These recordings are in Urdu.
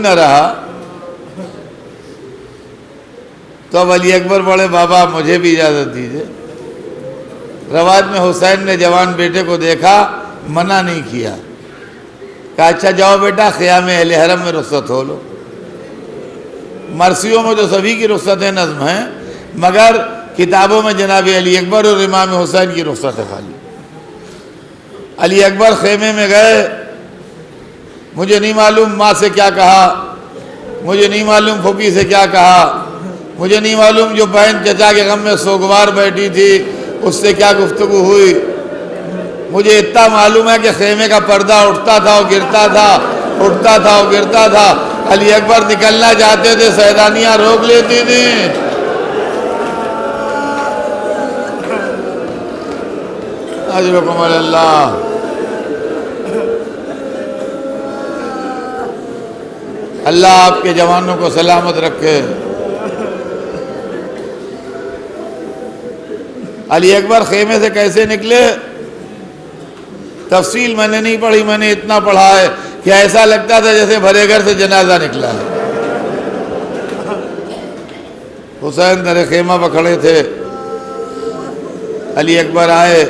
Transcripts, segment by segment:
نہ رہا تو اب علی اکبر بڑے بابا مجھے بھی اجازت دیجیے. روایت میں حسین نے جوان بیٹے کو دیکھا, منع نہیں کیا, کہا اچھا جاؤ بیٹا خیام اہل حرم میں رخصت ہو لو. مرثیوں میں تو سبھی کی رخصتیں نظم ہیں, مگر کتابوں میں جناب علی اکبر اور امام حسین کی رخصت ہے خالی. علی اکبر خیمے میں گئے, مجھے نہیں معلوم ماں سے کیا کہا, مجھے نہیں معلوم پھوپھی سے کیا کہا, مجھے نہیں معلوم جو بہن چچا کے غم میں سوگوار بیٹھی تھی اس سے کیا گفتگو ہوئی. مجھے اتنا معلوم ہے کہ خیمے کا پردہ اٹھتا تھا اور گرتا تھا, اٹھتا تھا اور گرتا تھا. علی اکبر نکلنا چاہتے تھے, سیدانیاں روک لیتی تھیں. اجرکم اللہ. اللہ آپ کے جوانوں کو سلامت رکھے. علی اکبر خیمے سے کیسے نکلے تفصیل میں نے نہیں پڑھی, میں نے اتنا پڑھا ہے کہ ایسا لگتا تھا جیسے بھرے گھر سے جنازہ نکلا ہے. حسین در خیمہ پہ کھڑے تھے, علی اکبر آئے,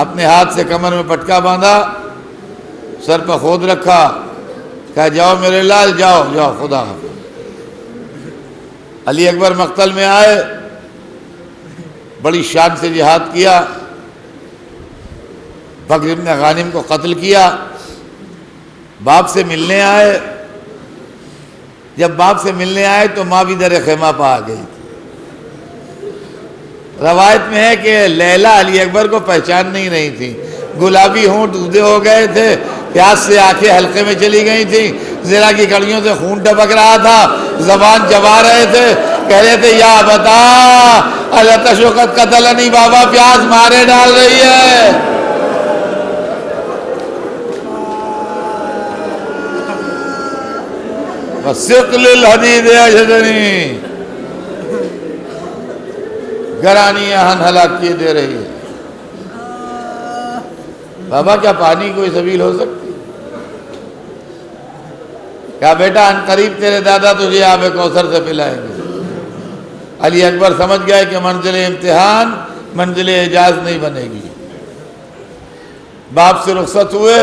اپنے ہاتھ سے کمر میں پٹکا باندھا, سر پہ خود رکھا, کہا جاؤ میرے لال جاؤ جاؤ خدا حافظ. علی اکبر مقتل میں آئے, بڑی شان سے جہاد کیا, بکر بن غانم کو قتل کیا. باپ سے ملنے آئے, جب باپ سے ملنے آئے تو ماں بھی در خیمہ پہ آ گئی. روایت میں ہے کہ لیلا علی اکبر کو پہچان نہیں رہی تھی, گلابی ہونٹ ادھے ہو گئے تھے, پیاس سے آنکھیں حلقے میں چلی گئی تھیں, زرا کی کڑیوں سے خون ٹپک رہا تھا, زبان چبا رہے تھے, کہہ رہے تھے یا بتا اللہ تشوقت قتل نہیں, بابا پیاس مارے ڈال رہی ہے. وَسِقْلِ الْحَدِيدِ أَجْدَنِي, گرانی اہن ہلاک کیے دے رہی ہے. بابا کیا پانی کوئی سبیل ہو سکتی؟ کہا بیٹا ان قریب تیرے دادا تجھے آب کوثر سے پلائیں گے. علی اکبر سمجھ گئے کہ منزل امتحان منزل اعجاز نہیں بنے گی. باپ سے رخصت ہوئے,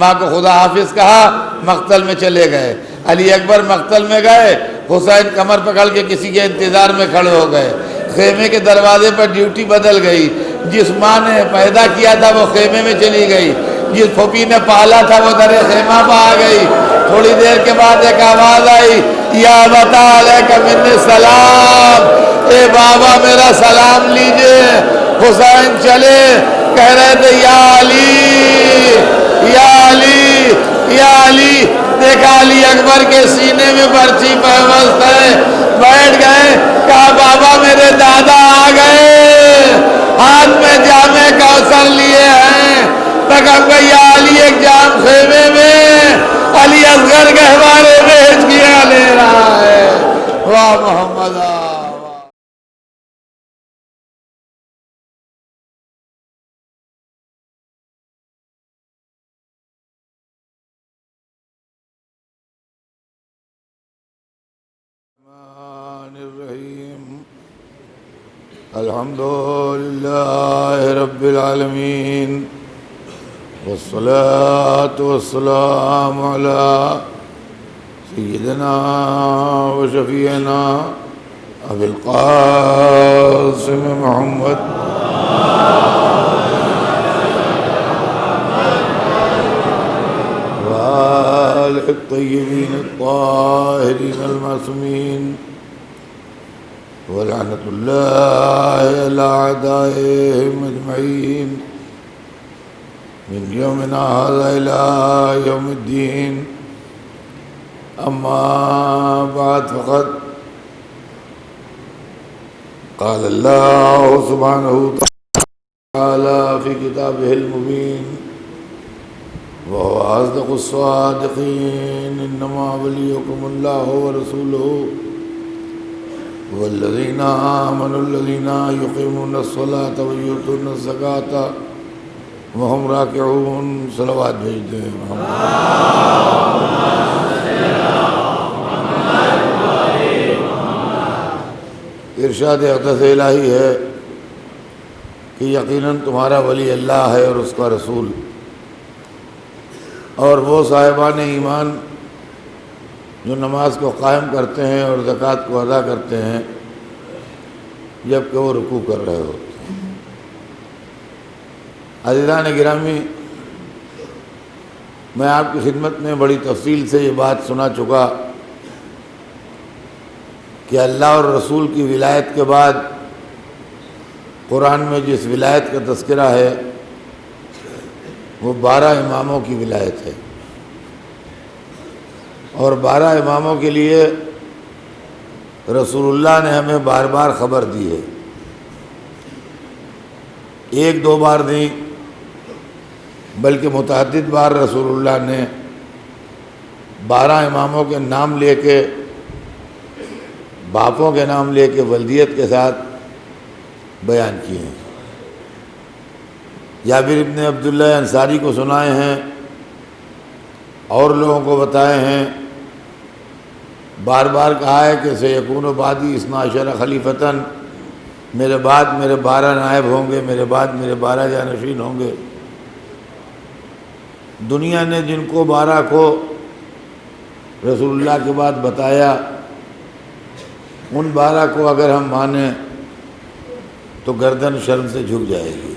ماں کو خدا حافظ کہا, مقتل میں چلے گئے. علی اکبر مقتل میں گئے, حسین کمر پکڑ کے کسی کے انتظار میں کھڑے ہو گئے. خیمے کے دروازے پر ڈیوٹی بدل گئی. جس ماں نے پیدا کیا تھا وہ خیمے میں چلی گئی, جس پھوپھی نے پالا تھا وہ در خیمہ پہ آ گئی. تھوڑی دیر کے بعد ایک آواز آئی, یا بتا علیک منی السلام, اے بابا میرا سلام لیجئے. حسین چلے, کہہ رہے تھے یا علی یا علی یا علی. دیکھا علی اکبر کے سینے میں برچی پیوست ہے, بیٹھ گئے. کہا بابا میرے دادا آ گئے, ہاتھ میں جام کوثر لیے ہیں. تک یا علی ایک جام خیمے میں علی اصغر گہوارے بیچ کیا لے رہا ہے. واہ محمد الرحیم. الحمد للہ رب العالمین, والصلاة والسلام علی سیدنا و شفیعنا ابی القاسم محمد وآلہ الطیبین الطاہرین المعصومین, ولعنة الله على أعدائهم أجمعين من يومنا هذا إلى يوم الدين. أما بعد فقد قال الله سبحانه وتعالى في كتابه المبين وهو أصدق الصادقين, إنما وليكم الله ورسوله والذین آمنوا الذین یقیمون الصلاة ویؤتون الزکاة وهم راکعون. صلوات بھیج دیں. ارشاد اقدس الہی ہے کہ یقیناً تمہارا ولی اللہ ہے اور اس کا رسول، اور وہ صاحبان ایمان جو نماز کو قائم کرتے ہیں اور زکوٰۃ کو ادا کرتے ہیں جب کہ وہ رکوع کر رہے ہوتے ہیں۔ عزیزان گرامی، میں آپ کی خدمت میں بڑی تفصیل سے یہ بات سنا چکا کہ اللہ اور رسول کی ولایت کے بعد قرآن میں جس ولایت کا تذکرہ ہے وہ 12 اماموں کی ولایت ہے، اور 12 اماموں کے لیے رسول اللہ نے ہمیں بار بار خبر دی ہے، ایک دو بار نہیں بلکہ متعدد بار رسول اللہ نے 12 اماموں کے نام لے کے، باپوں کے نام لے کے ولدیت کے ساتھ بیان کیے ہیں۔ جابر ابن عبداللہ انصاری کو سنائے ہیں، اور لوگوں کو بتائے ہیں، بار بار کہا ہے کہ سیکون بعدی 12 خلیفتاً، میرے بعد میرے 12 نائب ہوں گے، میرے بعد میرے 12 جانشین ہوں گے۔ دنیا نے جن کو 12 کو رسول اللہ کے بعد بتایا، ان 12 کو اگر ہم مانیں تو گردن شرم سے جھک جائے گی،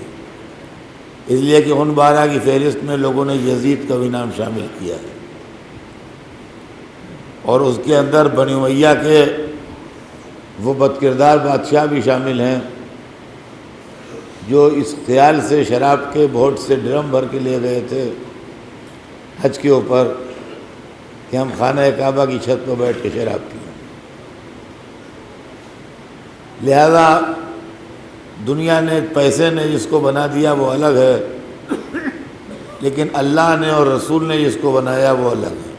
اس لیے کہ ان 12 کی فہرست میں لوگوں نے یزید کا بھی نام شامل کیا ہے، اور اس کے اندر بنی امیہ کے وہ بدکردار بادشاہ بھی شامل ہیں جو اس خیال سے شراب کے بھوٹ سے ڈرم بھر کے لے گئے تھے حج کے اوپر کہ ہم خانہ کعبہ کی چھت پر بیٹھ کے شراب پئیں۔ لہذا دنیا نے، پیسے نے جس کو بنا دیا وہ الگ ہے، لیکن اللہ نے اور رسول نے جس کو بنایا وہ الگ ہے۔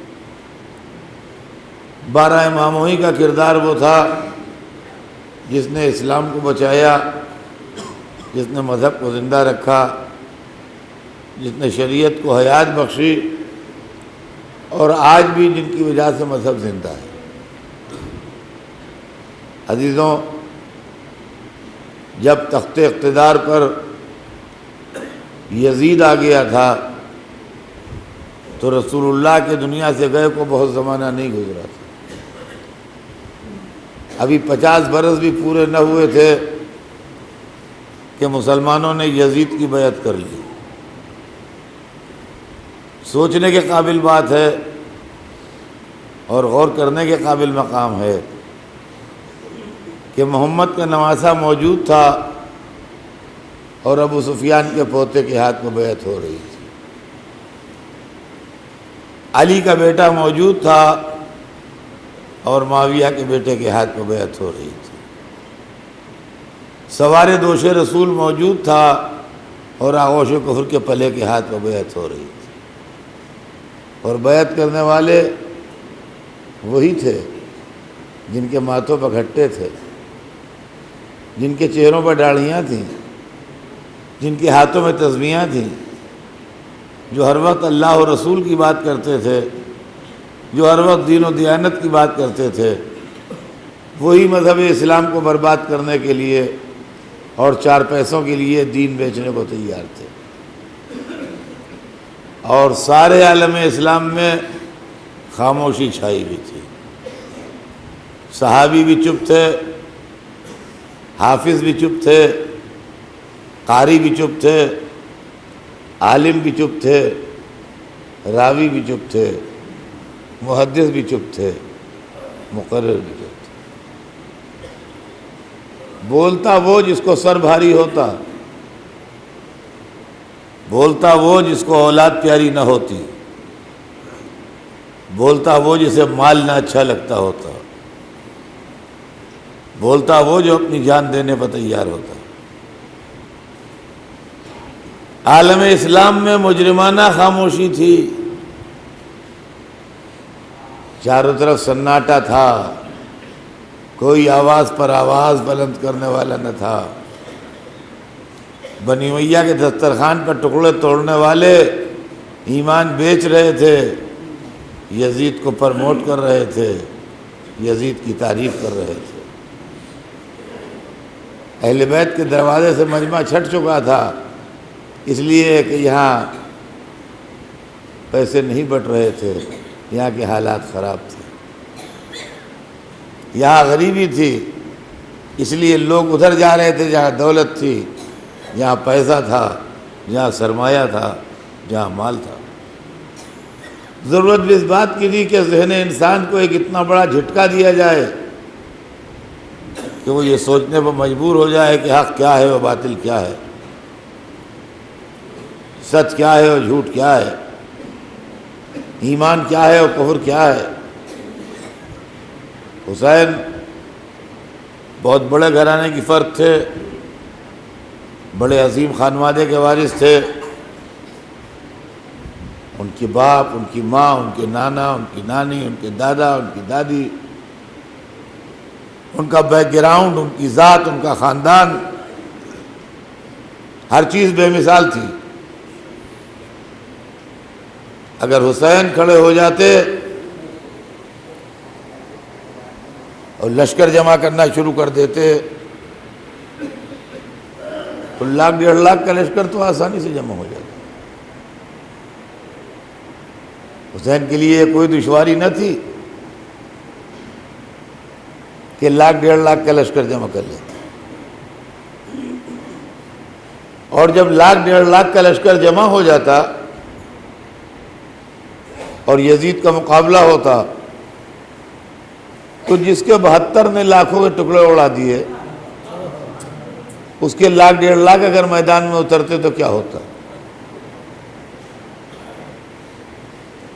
12 اماموں ہی کا کردار وہ تھا جس نے اسلام کو بچایا، جس نے مذہب کو زندہ رکھا، جس نے شریعت کو حیات بخشی، اور آج بھی جن کی وجہ سے مذہب زندہ ہے۔ عزیزوں، جب تخت اقتدار پر یزید آ گیا تھا تو رسول اللہ کے دنیا سے گئے کو بہت زمانہ نہیں گزرا تھا، ابھی 50 برس بھی پورے نہ ہوئے تھے کہ مسلمانوں نے یزید کی بیعت کر لی۔ سوچنے کے قابل بات ہے اور غور کرنے کے قابل مقام ہے کہ محمد کا نواسہ موجود تھا اور ابو سفیان کے پوتے کے ہاتھ میں بیعت ہو رہی تھی، علی کا بیٹا موجود تھا اور معاویہ کے بیٹے کے ہاتھ میں بیعت ہو رہی تھی، سوار دوش رسول موجود تھا اور آغوش کفر کے پلے کے ہاتھ میں بیعت ہو رہی تھی، اور بیعت کرنے والے وہی تھے جن کے ماتھوں پر گھٹے تھے، جن کے چہروں پر داڑھیاں تھیں، جن کے ہاتھوں میں تسبیحاں تھیں، جو ہر وقت اللہ و رسول کی بات کرتے تھے، جو ہر وقت دین و دیانت کی بات کرتے تھے، وہی مذہب اسلام کو برباد کرنے کے لیے اور 4 پیسوں کے لیے دین بیچنے کو تیار تھے۔ اور سارے عالم اسلام میں خاموشی چھائی ہوئی تھی، صحابی بھی چپ تھے، حافظ بھی چپ تھے، قاری بھی چپ تھے، عالم بھی چپ تھے، راوی بھی چپ تھے، محدث بھی چپ تھے، مقرر بھی چپ تھے۔ بولتا وہ جس کو سر بھاری ہوتا، بولتا وہ جس کو اولاد پیاری نہ ہوتی، بولتا وہ جسے مال نہ اچھا لگتا ہوتا، بولتا وہ جو اپنی جان دینے پر تیار ہوتا۔ عالم اسلام میں مجرمانہ خاموشی تھی، چاروں طرف سناٹا تھا، کوئی آواز پر آواز بلند کرنے والا نہ تھا۔ بنی امیہ کے دسترخوان پر ٹکڑے توڑنے والے ایمان بیچ رہے تھے، یزید کو پرموٹ کر رہے تھے، یزید کی تعریف کر رہے تھے۔ اہل بیت کے دروازے سے مجمع چھٹ چکا تھا، اس لیے کہ یہاں پیسے نہیں بٹ رہے تھے، یہاں کے حالات خراب تھے، یہاں غریبی تھی، اس لیے لوگ ادھر جا رہے تھے جہاں دولت تھی، جہاں پیسہ تھا، جہاں سرمایہ تھا، جہاں مال تھا۔ ضرورت بھی اس بات کی تھی کہ ذہن انسان کو ایک اتنا بڑا جھٹکا دیا جائے کہ وہ یہ سوچنے پر مجبور ہو جائے کہ حق کیا ہے اور باطل کیا ہے، سچ کیا ہے اور جھوٹ کیا ہے، ایمان کیا ہے اور کفر کیا ہے۔ حسین بہت بڑے گھرانے کی فرد تھے، بڑے عظیم خانوادے کے وارث تھے، ان کے باپ، ان کی ماں، ان کے نانا، ان کی نانی، ان کے دادا، ان کی دادی، ان کا بیک گراؤنڈ، ان کی ذات، ان کا خاندان، ہر چیز بے مثال تھی۔ اگر حسین کھڑے ہو جاتے اور لشکر جمع کرنا شروع کر دیتے تو 1,00,000-1,50,000 کا لشکر تو آسانی سے جمع ہو جاتا۔ حسین کے لیے کوئی دشواری نہ تھی کہ 1,00,000-1,50,000 کا لشکر جمع کر لیتے، اور جب 1,00,000-1,50,000 کا لشکر جمع ہو جاتا اور یزید کا مقابلہ ہوتا تو جس کے 72 نے لاکھوں کے ٹکڑے اڑا دیے، اس کے 1,00,000-1,50,000 اگر میدان میں اترتے تو کیا ہوتا۔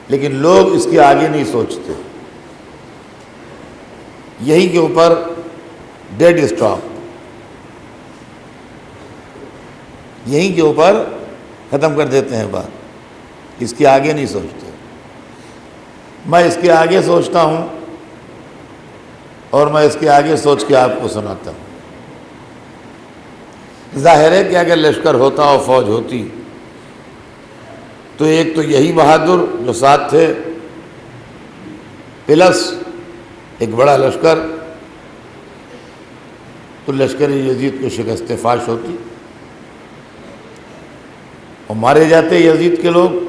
لیکن لوگ اس کے آگے نہیں سوچتے، یہی کے اوپر ڈیڈ اسٹاپ، یہی کے اوپر ختم کر دیتے ہیں بات، اس کے آگے نہیں سوچتے۔ میں اس کے آگے سوچتا ہوں اور میں اس کے آگے سوچ کے آپ کو سناتا ہوں۔ ظاہر ہے کہ اگر لشکر ہوتا اور فوج ہوتی تو ایک تو یہی بہادر جو ساتھ تھے، پلس ایک بڑا لشکر، تو لشکر یزید کو شکست فاش ہوتی اور مارے جاتے یزید کے لوگ۔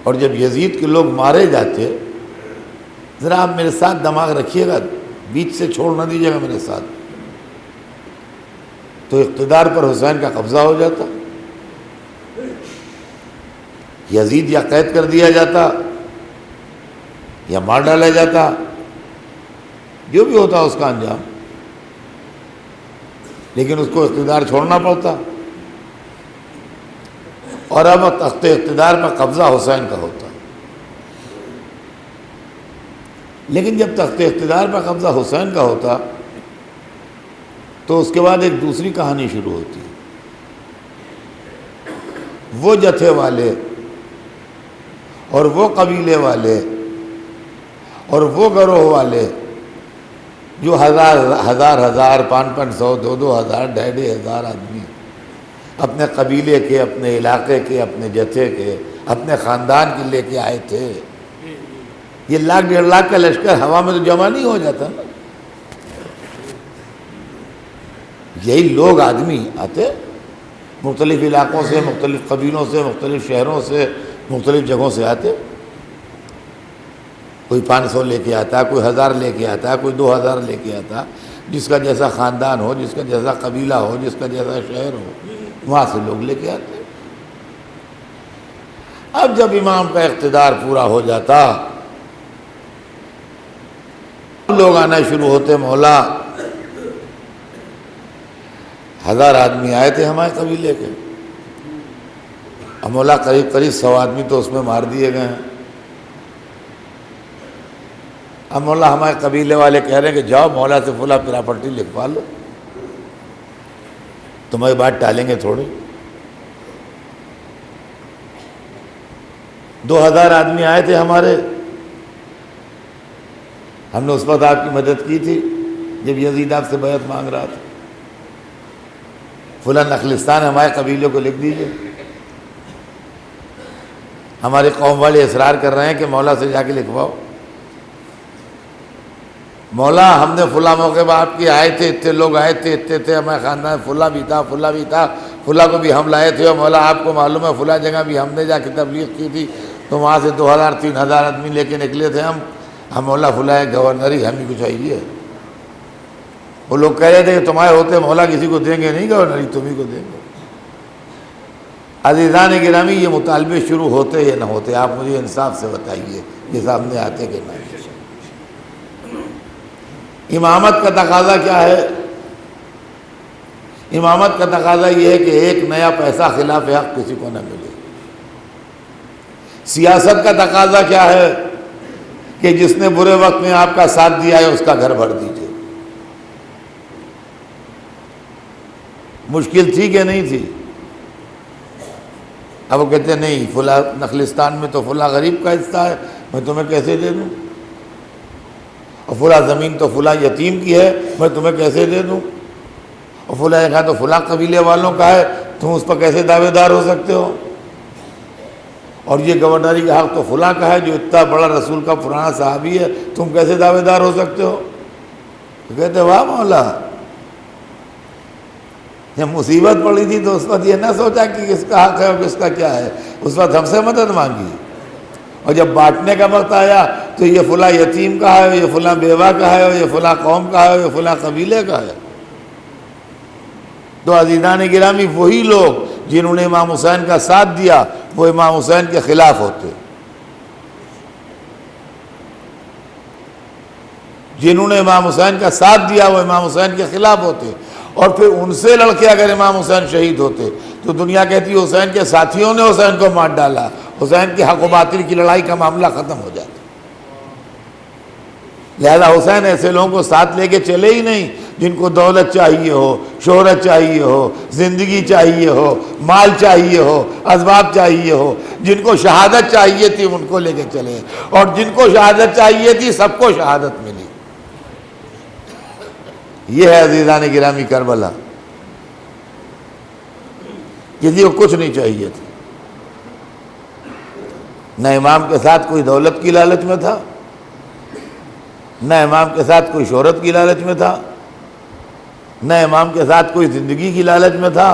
اور جب یزید کے لوگ مارے جاتے، ذرا آپ میرے ساتھ دماغ رکھیے گا، بیچ سے چھوڑ نہ دیجیے گا میرے ساتھ، تو اقتدار پر حسین کا قبضہ ہو جاتا، یزید یا قید کر دیا جاتا یا مار ڈالا جاتا، جو بھی ہوتا اس کا انجام، لیکن اس کو اقتدار چھوڑنا پڑتا، اور اب تخت اقتدار پر قبضہ حسین کا ہوتا۔ لیکن جب تخت اقتدار پر قبضہ حسین کا ہوتا تو اس کے بعد ایک دوسری کہانی شروع ہوتی، وہ جتھے والے اور وہ قبیلے والے اور وہ گروہ والے جو ہزار 500 2,000 2,500 آدمی اپنے قبیلے کے، اپنے علاقے کے، اپنے جتھے کے، اپنے خاندان کے لے کے آئے تھے، یہ 1,00,000-1,50,000 کا لشکر ہوا میں تو جمع نہیں ہو جاتا نا۔ یہی لوگ آدمی آتے مختلف علاقوں سے، مختلف قبیلوں سے، مختلف شہروں سے، مختلف جگہوں سے آتے، کوئی 500 لے کے آتا، کوئی 1,000 لے کے آتا، کوئی 2,000 لے کے آتا، جس کا جیسا خاندان ہو، جس کا جیسا قبیلہ ہو، جس کا جیسا شہر ہو، وہاں سے لوگ لے کے آتے۔ اب جب امام کا اقتدار پورا ہو جاتا، لوگ آنا شروع ہوتے، مولا 1,000 آدمی آئے تھے ہمارے قبیلے کے، اب مولا قریب 100 آدمی تو اس میں مار دیے گئے ہیں۔ اب مولا ہمارے قبیلے والے کہہ رہے ہیں کہ جاؤ مولا سے فلاں پراپرٹی لکھوا لو، تمہاری بات ٹالیں گے تھوڑی۔ 2,000 آدمی آئے تھے ہمارے، ہم نے اس وقت آپ کی مدد کی تھی جب یزید آپ سے بیعت مانگ رہا تھا، فلاں نخلستان ہمارے قبیلے کو لکھ دیجئے۔ ہمارے قوم والے اصرار کر رہے ہیں کہ مولا سے جا کے لکھواؤ۔ مولا ہم نے فلاں موقع پہ آپ کے آئے تھے، اتنے لوگ آئے تھے، اتنے تھے، ہمیں خاندان فلاں بھی تھا، فلاں بھی تھا، فلاں کو بھی ہم لائے تھے، اور مولا آپ کو معلوم ہے فلاں جگہ بھی ہم نے جا کے تبلیغ کی تھی، تو وہاں سے 2000 3000 آدمی لے کے نکلے تھے ہم مولا فلاں گورنری ہم ہی کو چاہیے۔ وہ لوگ کہہ رہے تھے کہ تمہارے ہوتے مولا کسی کو دیں گے نہیں گورنری، تمہیں کو دیں گے۔ عزیزان گرامی، یہ مطالبے شروع ہوتے یا نہ ہوتے، آپ مجھے انصاف سے بتائیے، یہ سامنے آتے کہ نہیں۔ امامت کا تقاضا کیا ہے؟ امامت کا تقاضا یہ ہے کہ ایک نیا پیسہ خلاف حق کسی کو نہ ملے۔ سیاست کا تقاضا کیا ہے؟ کہ جس نے برے وقت میں آپ کا ساتھ دیا ہے اس کا گھر بھر دیجیے۔ مشکل تھی کہ نہیں تھی؟ اب وہ کہتے ہیں نہیں، فلاں نخلستان میں تو فلاں غریب کا حصہ ہے، میں تمہیں کیسے دے دوں؟ اور فلاں زمین تو فلاں یتیم کی ہے، میں تمہیں کیسے دے دوں؟ اور فلاں جگہ تو فلاں قبیلے والوں کا ہے، تم اس پر کیسے دعوے دار ہو سکتے ہو؟ اور یہ گورنری کا حق تو فلاں کا ہے جو اتنا بڑا رسول کا پرانا صحابی ہے، تم کیسے دعوے دار ہو سکتے ہو؟ تو کہتے واہ مولا، جب مصیبت پڑی تھی تو اس وقت یہ نہ سوچا کہ کس کا حق ہے اور کس کا کیا ہے، اس وقت ہم سے مدد مانگی، اور جب بانٹنے کا وقت آیا تو یہ فلاں یتیم کا ہے، یہ فلاں بیوہ کا ہے، یہ فلاں قوم کا ہے، یہ فلاں قبیلے کا ہے۔ تو عزیزان گرامی، وہی لوگ جنہوں نے امام حسین کا ساتھ دیا وہ امام حسین کے خلاف ہوتے، جنہوں نے امام حسین کا ساتھ دیا وہ امام حسین کے خلاف ہوتے، اور پھر ان سے لڑ کے اگر امام حسین شہید ہوتے تو دنیا کہتی حسین کے ساتھیوں نے حسین کو مار ڈالا، حسین کے حق و باطل کی لڑائی کا معاملہ ختم ہو جاتا۔ لہذا حسین ایسے لوگوں کو ساتھ لے کے چلے ہی نہیں جن کو دولت چاہیے ہو، شہرت چاہیے ہو، زندگی چاہیے ہو، مال چاہیے ہو، اسباب چاہیے ہو۔ جن کو شہادت چاہیے تھی ان کو لے کے چلے، اور جن کو شہادت چاہیے تھی سب کو شہادت ملی۔ یہ ہے عزیزان گرامی کربلا، کسی کو کچھ نہیں چاہیے تھا، نہ امام کے ساتھ کوئی دولت کی لالچ میں تھا، نہ امام کے ساتھ کوئی شہرت کی لالچ میں تھا، نہ امام کے ساتھ کوئی زندگی کی لالچ میں تھا،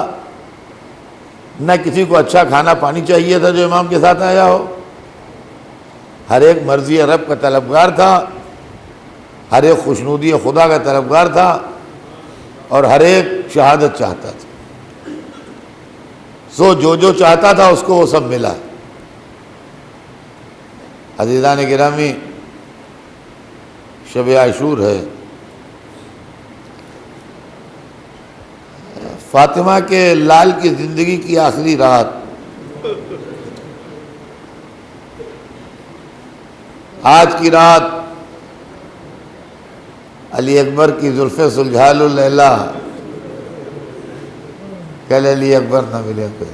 نہ کسی کو اچھا کھانا پانی چاہیے تھا جو امام کے ساتھ آیا ہو۔ ہر ایک مرضی رب کا طلبگار تھا، ہر ایک خوشنودی خدا کا طلبگار تھا، اور ہر ایک شہادت چاہتا تھا۔ سو جو چاہتا تھا اس کو وہ سب ملا۔ عزیزان گرامی، شب عاشور ہے، فاطمہ کے لال کی زندگی کی آخری رات، آج کی رات علی اکبر کی زلفیں سلجھال اللیلا، کل علی اکبر نہ ملے کوئی،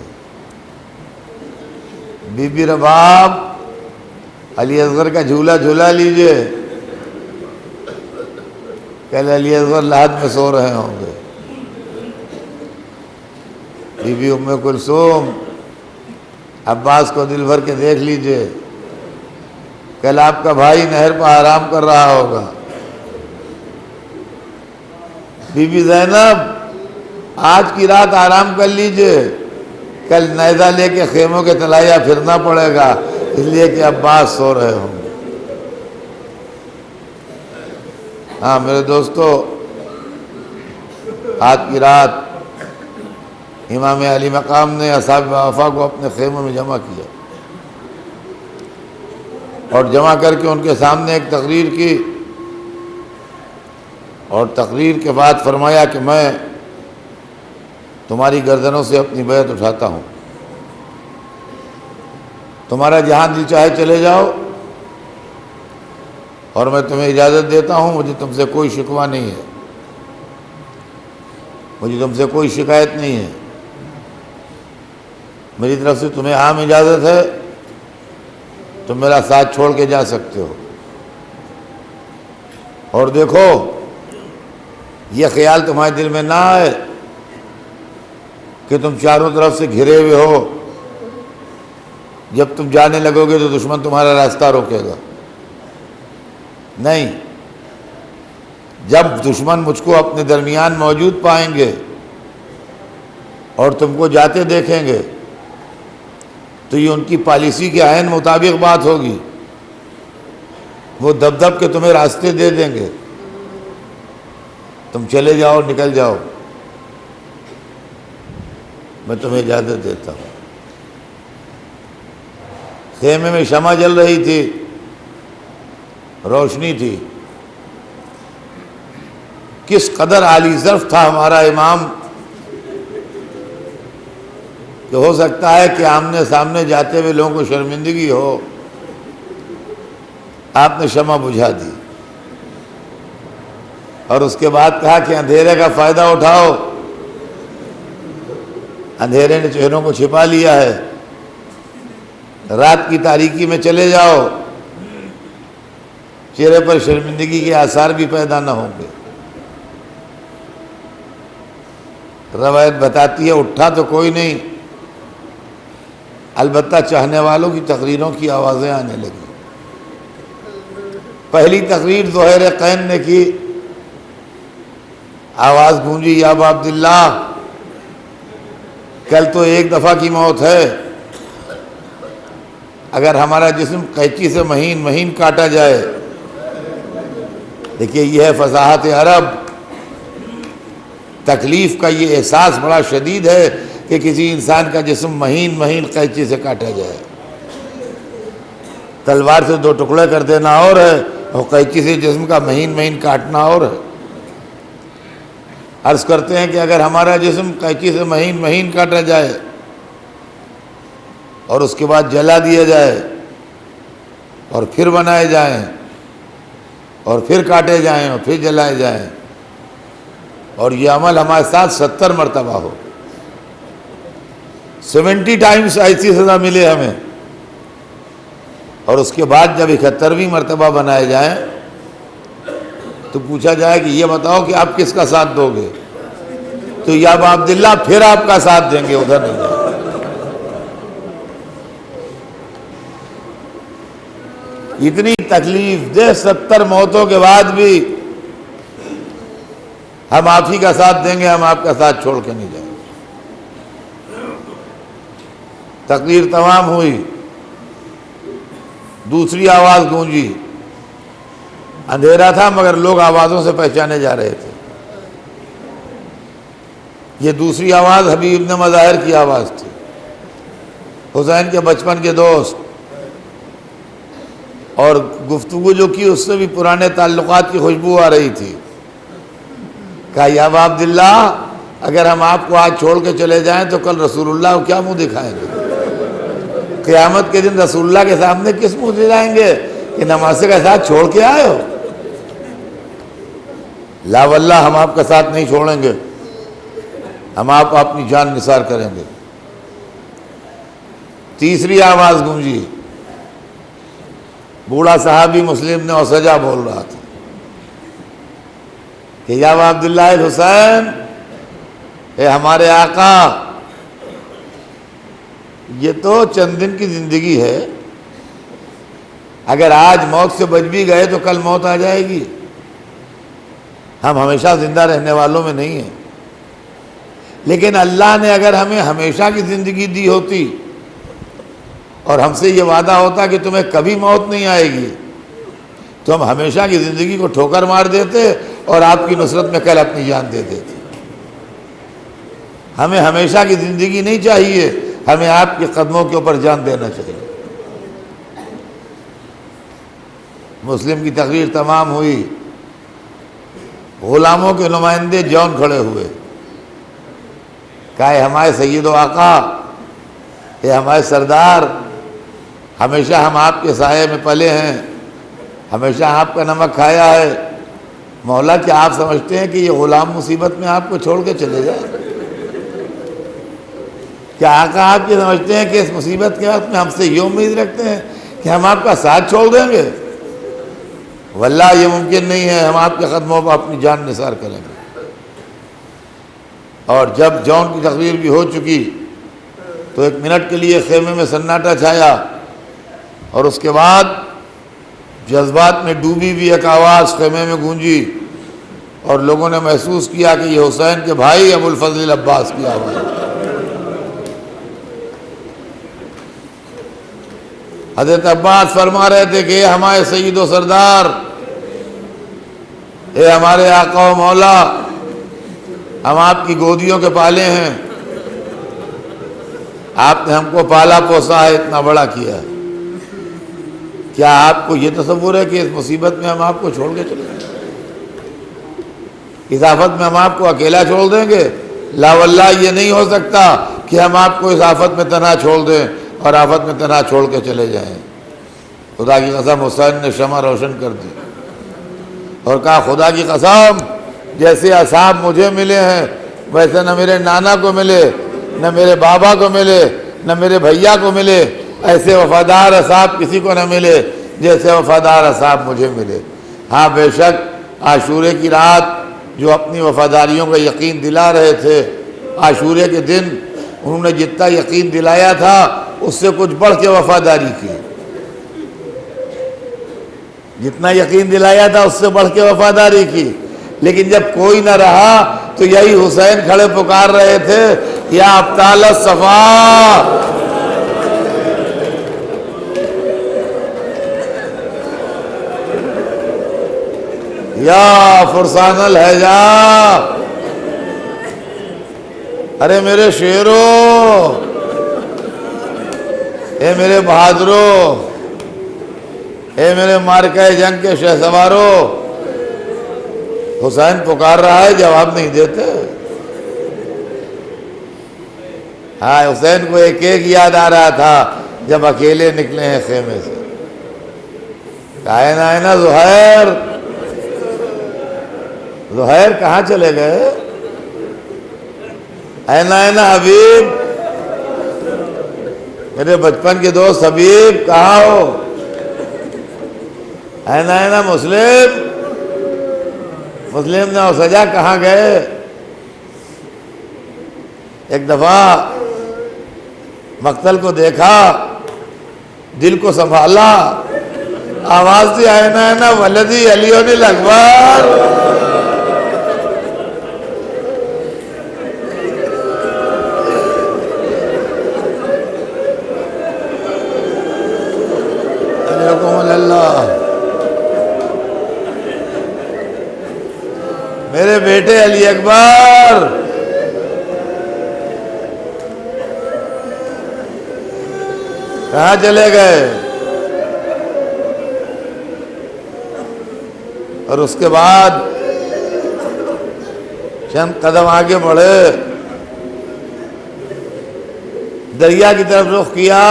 بی بی رباب علی اصغر کا جھولا جھولا لیجئے، کل علی اصغر لحد میں سو رہے ہوں گے۔ بی بی ام کلثوم عباس کو دل بھر کے دیکھ لیجئے، کل آپ کا بھائی نہر پر آرام کر رہا ہوگا۔ بی بی زینب آج کی رات آرام کر لیجئے، کل نیزہ لے کے خیموں کے تلائیہ پھرنا پڑے گا، اس لیے کہ عباس سو رہے ہوں گے۔ ہاں میرے دوستو، آج کی رات امام علی مقام نے اصحاب وفا کو اپنے خیموں میں جمع کیا، اور جمع کر کے ان کے سامنے ایک تقریر کی، اور تقریر کے بعد فرمایا کہ میں تمہاری گردنوں سے اپنی بیعت اٹھاتا ہوں، تمہارا جہاں دل چاہے چلے جاؤ، اور میں تمہیں اجازت دیتا ہوں، مجھے تم سے کوئی شکوہ نہیں ہے، مجھے تم سے کوئی شکایت نہیں ہے، میری طرف سے تمہیں عام اجازت ہے، تم میرا ساتھ چھوڑ کے جا سکتے ہو۔ اور دیکھو یہ خیال تمہارے دل میں نہ آئے کہ تم چاروں طرف سے گھرے ہوئے ہو، جب تم جانے لگو گے تو دشمن تمہارا راستہ روکے گا، نہیں، جب دشمن مجھ کو اپنے درمیان موجود پائیں گے اور تم کو جاتے دیکھیں گے تو یہ ان کی پالیسی کے عین مطابق بات ہوگی. وہ دب دب کے تمہیں راستے دے دیں گے, تم چلے جاؤ, نکل جاؤ, میں تمہیں اجازت دیتا ہوں. خیمے میں شمع جل رہی تھی, روشنی تھی. کس قدر عالی ظرف تھا ہمارا امام کہ ہو سکتا ہے کہ آمنے سامنے جاتے ہوئے لوگوں کو شرمندگی ہو, آپ نے شمع بجھا دی اور اس کے بعد کہا کہ اندھیرے کا فائدہ اٹھاؤ. اندھیرے نے چہروں کو چھپا لیا ہے, رات کی تاریکی میں چلے جاؤ, چہرے پر شرمندگی کے آثار بھی پیدا نہ ہوں گے. روایت بتاتی ہے اٹھا تو کوئی نہیں, البتہ چاہنے والوں کی تقریروں کی آوازیں آنے لگی. پہلی تقریر زہیر قین نے کی, آواز گونجی, یا ابا عبداللہ کل تو ایک دفعہ کی موت ہے, اگر ہمارا جسم قینچی سے مہین مہین کاٹا جائے. دیکھیے یہ ہے فصاحت عرب, تکلیف کا یہ احساس بڑا شدید ہے کہ کسی انسان کا جسم مہین مہین قینچی سے کاٹا جائے. تلوار سے 2 ٹکڑے کر دینا اور ہے, اور قینچی سے جسم کا مہین مہین کاٹنا اور ہے. عرض کرتے ہیں کہ اگر ہمارا جسم قینچی سے مہین مہین کاٹا جائے اور اس کے بعد جلا دیا جائے اور پھر بنائے جائیں اور پھر کاٹے جائیں اور پھر جلائے جائیں, اور یہ عمل ہمارے ساتھ 70 مرتبہ ہو, 70 ٹائمز ایسی سزا ملے ہمیں, اور اس کے بعد جب 71ویں مرتبہ بنائے جائیں تو پوچھا جائے کہ یہ بتاؤ کہ آپ کس کا ساتھ دو گے, تو یا ابا عبداللہ پھر آپ کا ساتھ دیں گے, ادھر نہیں جائیں. اتنی تکلیف دہ 70 موتوں کے بعد بھی ہم آپ ہی کا ساتھ دیں گے, ہم آپ کا ساتھ چھوڑ کے نہیں جائیں گے. تقریر تمام ہوئی, دوسری آواز گونجی. اندھیرا تھا مگر لوگ آوازوں سے پہچانے جا رہے تھے. یہ دوسری آواز حبیب بن مظاہر کی آواز تھی, حسین کے بچپن کے دوست, اور گفتگو جو کی اس سے بھی پرانے تعلقات کی خوشبو آ رہی تھی. کہا یا ابا عبداللہ اگر ہم آپ کو آج چھوڑ کے چلے جائیں تو کل رسول اللہ کو کیا منہ دکھائیں گے؟ قیامت کے دن رسول اللہ کے سامنے کس منہ سے جائیں گے کہ نمازے کا ساتھ چھوڑ کے آئے ہو؟ لا واللہ ہم آپ کا ساتھ نہیں چھوڑیں گے, ہم آپ کو اپنی جان نثار کریں گے. تیسری آواز گونجی, بوڑھا صحابی مسلم نے اوسجا بول رہا تھا کہ یا ابا عبداللہ الحسین, اے ہمارے آقا, یہ تو چند دن کی زندگی ہے, اگر آج موت سے بچ بھی گئے تو کل موت آ جائے گی, ہم ہمیشہ زندہ رہنے والوں میں نہیں ہیں. لیکن اللہ نے اگر ہمیں ہمیشہ کی زندگی دی ہوتی اور ہم سے یہ وعدہ ہوتا کہ تمہیں کبھی موت نہیں آئے گی, تو ہم ہمیشہ کی زندگی کو ٹھوکر مار دیتے اور آپ کی نصرت میں کل اپنی جان دے دیتے. ہمیں ہمیشہ کی زندگی نہیں چاہیے, ہمیں آپ کے قدموں کے اوپر جان دینا چاہیے. مسلم کی تقریر تمام ہوئی, غلاموں کے نمائندے جون کھڑے ہوئے. کہا اے ہمارے سید و آقا, اے ہمارے سردار, ہمیشہ ہم آپ کے سائے میں پلے ہیں, ہمیشہ آپ کا نمک کھایا ہے. مولا کیا آپ سمجھتے ہیں کہ یہ غلام مصیبت میں آپ کو چھوڑ کے چلے جائیں؟ کیا آقا آپ یہ سمجھتے ہیں کہ اس مصیبت کے وقت میں ہم سے یہ امید رکھتے ہیں کہ ہم آپ کا ساتھ چھوڑ دیں گے؟ واللہ یہ ممکن نہیں ہے, ہم آپ کے قدموں پر اپنی جان نثار کریں گے. اور جب جون کی تقریر بھی ہو چکی تو 1 منٹ کے لیے خیمے میں سناٹا چھایا, اور اس کے بعد جذبات میں ڈوبی ہوئی ایک آواز خیمے میں گونجی, اور لوگوں نے محسوس کیا کہ یہ حسین کے بھائی ابو الفضل عباس کی آواز ہے۔ حضرت عباس فرما رہے تھے کہ اے ہمارے سید و سردار، اے ہمارے آقا و مولا، ہم آپ کی گودیوں کے پالے ہیں، آپ نے ہم کو پالا پوسا ہے، اتنا بڑا کیا ہے، کیا آپ کو یہ تصور ہے کہ اس مصیبت میں ہم آپ کو چھوڑ کے چلیں گے؟ اس آفت میں ہم آپ کو اکیلا چھوڑ دیں گے؟ لا واللہ یہ نہیں ہو سکتا کہ ہم آپ کو اس آفت میں تنہا چھوڑ دیں اور آفت میں تنہا چھوڑ کے چلے جائیں۔ خدا کی قسم حسین نے شمع روشن کر دی اور کہا خدا کی قسم جیسے اصحاب مجھے ملے ہیں ویسے نہ میرے نانا کو ملے، نہ میرے بابا کو ملے، نہ میرے بھیا کو ملے، ایسے وفادار اصحاب کسی کو نہ ملے جیسے وفادار اصحاب مجھے ملے۔ ہاں بے شک عاشورے کی رات جو اپنی وفاداریوں کا یقین دلا رہے تھے، عاشورے کے دن انہوں نے جتنا یقین دلایا تھا اس سے کچھ بڑھ کے وفاداری کی، جتنا یقین دلایا تھا اس سے بڑھ کے وفاداری کی، لیکن جب کوئی نہ رہا تو یہی حسین کھڑے پکار رہے تھے یا ابطال الصفا، یا فرسان الحجا، ارے میرے شیرو، اے میرے بہادرو، اے میرے مارکہ جنگ کے شہ سوارو۔ حسین پکار رہا ہے، جواب نہیں دیتے۔ ہاں حسین کو ایک ایک یاد آ رہا تھا جب اکیلے نکلے ہیں خیمے سے۔ کائنا نا زہیر، زہیر کہاں چلے گئے؟ اینا حبیب، میرے بچپن کے دوست حبیب کہاں ہو؟ اینا مسلم، مسلم نے سجا کہاں گئے؟ ایک دفعہ مقتل کو دیکھا، دل کو سنبھالا، آواز دی اینا ولدی علی الاکبر۔ میرے بیٹے علی اکبر، کہاں چلے گئے؟ اور اس کے بعد چند قدم آگے بڑھے، دریا کی طرف رخ کیا،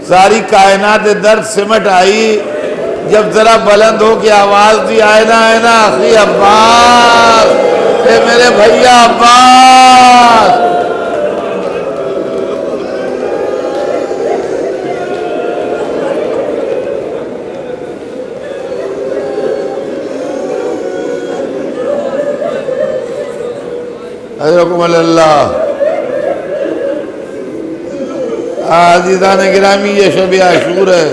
ساری کائنات درد سمٹ آئی، جب ذرا بلند ہو کے آواز دی اینا اخی عباس، اے میرے بھیا عباس۔ حضرکم اللہ۔ عزیزان گرامی، یہ شب عاشور ہے،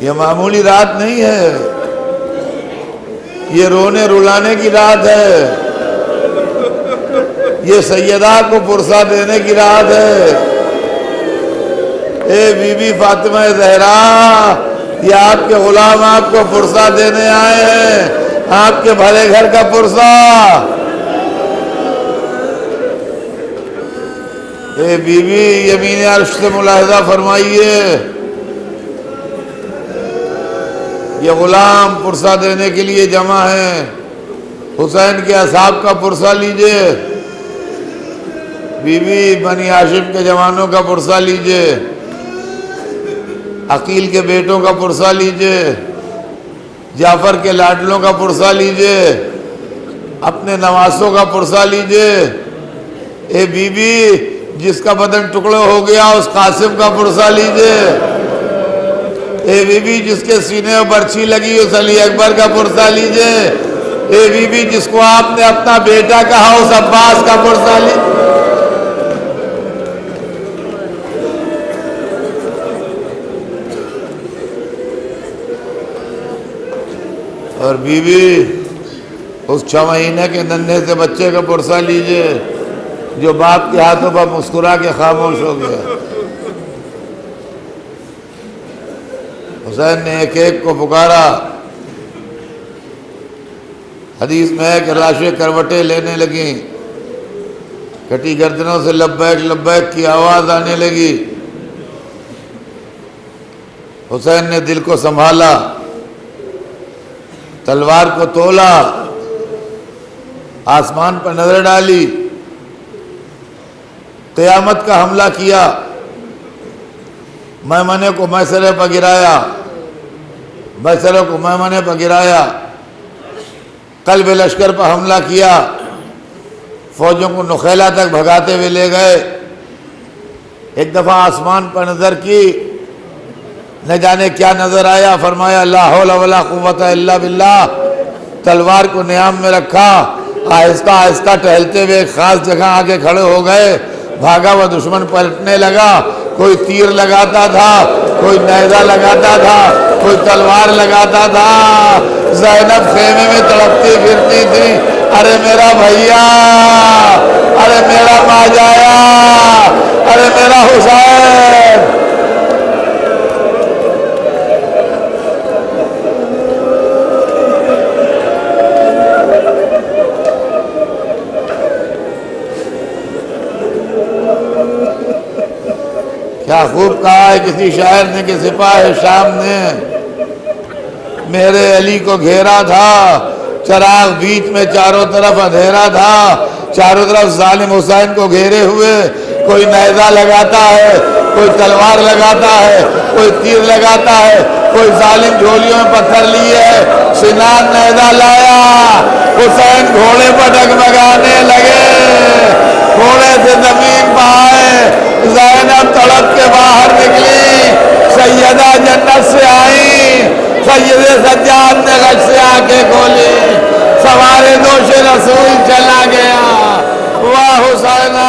یہ معمولی رات نہیں ہے، یہ رونے رلانے کی رات ہے، یہ سیدہ کو پرسہ دینے کی رات ہے۔ اے بی بی فاطمہ زہرا، یہ آپ کے غلام آپ کو پرسہ دینے آئے ہیں، آپ کے بھلے گھر کا پرسہ۔ اے بی بی یمین عرش سے ملاحظہ فرمائیے، یہ غلام پرسہ دینے کے لیے جمع ہیں، حسین کے اصحاب کا پرسہ لیجئے، بی بی بنی ہاشم کے جوانوں کا پرسہ لیجئے، عقیل کے بیٹوں کا پرسہ لیجئے، جعفر کے لاڈلوں کا پرسہ لیجئے، اپنے نواسوں کا پرسہ لیجئے۔ اے بی بی جس کا بدن ٹکڑے ہو گیا اس قاسم کا پرسہ لیجئے، اے بی بی جس کے سینے پر برچھی لگی اس علی اکبر کا پرسہ لیجئے، اے بی بی جس کو آپ نے اپنا بیٹا کہا اس عباس کا پرسہ لیجئے۔ اور بیوی اس 6 مہینے کے ننھے سے بچے کا پرسہ لیجئے جو باپ کے ہاتھوں پر مسکرا کے خاموش ہو گیا۔ حسین نے ایک ایک کو پکارا۔ حدیث میں ہے کہ لاشیں کروٹیں لینے لگیں، کٹی گردنوں سے لبیک لبیک کی آواز آنے لگی۔ حسین نے دل کو سنبھالا، تلوار کو تولا، آسمان پر نظر ڈالی، قیامت کا حملہ کیا، میمنے کو میسرے پر گرایا، میسرے کو میمنے پر گرایا، قلب لشکر پر حملہ کیا، فوجوں کو نخیلا تک بھگاتے ہوئے لے گئے۔ ایک دفعہ آسمان پر نظر کی، نہ جانے کیا نظر آیا، فرمایا لا حول ولا قوت الا باللہ، تلوار کو نیام میں رکھا، آہستہ آہستہ ٹہلتے ہوئے ایک خاص جگہ آگے کھڑے ہو گئے، بھاگا وہ دشمن پلٹنے لگا، کوئی تیر لگاتا تھا، کوئی نیزہ لگاتا تھا، کوئی تلوار لگاتا تھا۔ زینب خیمے میں تڑپتی پھرتی تھی، ارے میرا بھیا، ارے میرا ماجایا، ارے میرا حسین۔ کیا خوب کہا ہے کسی شاعر نے کہ سپاہ شام نے میرے علی کو گھیرا تھا، چراغ بیچ میں چاروں طرف اندھیرا تھا، چاروں طرف ظالم حسین کو گھیرے ہوئے، کوئی نیزہ لگاتا ہے، کوئی تلوار لگاتا ہے، کوئی تیر لگاتا ہے، کوئی ظالم جھولیوں میں پتھر لیے ہے، سنان نیزہ لایا، حسین گھوڑے پر ڈگمگانے لگے، گھوڑے سے زمین پہ آئے، زینب تڑپ کے باہر نکلی، سیدہ جنت سے آئی، سید سجاد نے غش سے آنکھیں کھولی، سوارِ دوش رسول چلا گیا، واہ حسینہ